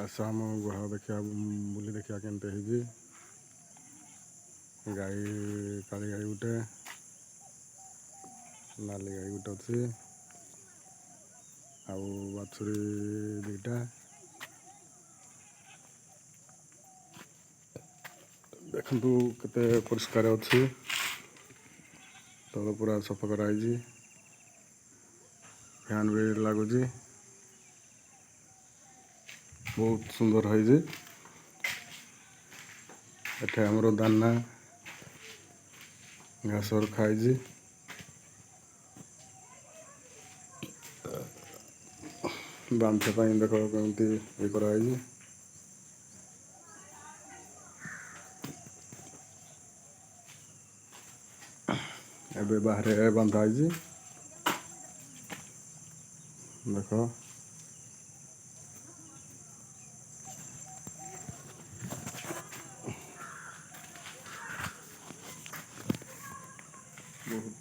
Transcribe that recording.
ଆସ ଆମ ଗୁହାଳ ଦେଖିବା ବୁଲି ଦେଖିବା କେମିତି ହେଇଛି। ଗାଈ କାଳି ଗାଈ ଗୋଟେ, ନାଲି ଗାଈ ଗୋଟେ ଅଛି, ଆଉ ବାଛୁରୀ ଦୁଇଟା। ଦେଖନ୍ତୁ କେତେ ପରିଷ୍କାର ଅଛି, ତଳ ପୁରା ସଫା କରାହେଇଛି, ଫ୍ୟାନ୍ ବି ଲାଗୁଛି, ବହୁତ ସୁନ୍ଦର ହେଇଛି। ଏଠି ଆମର ଦାନା ଘାସ ଖାଇଛି, ବାନ୍ଧିବା ପାଇଁ ଦେଖ କେମିତି ଇଏ କରାହେଇଛି। ଏବେ ବାହାରେ ବନ୍ଧା ହେଇଛି, ଦେଖ ବହୁତ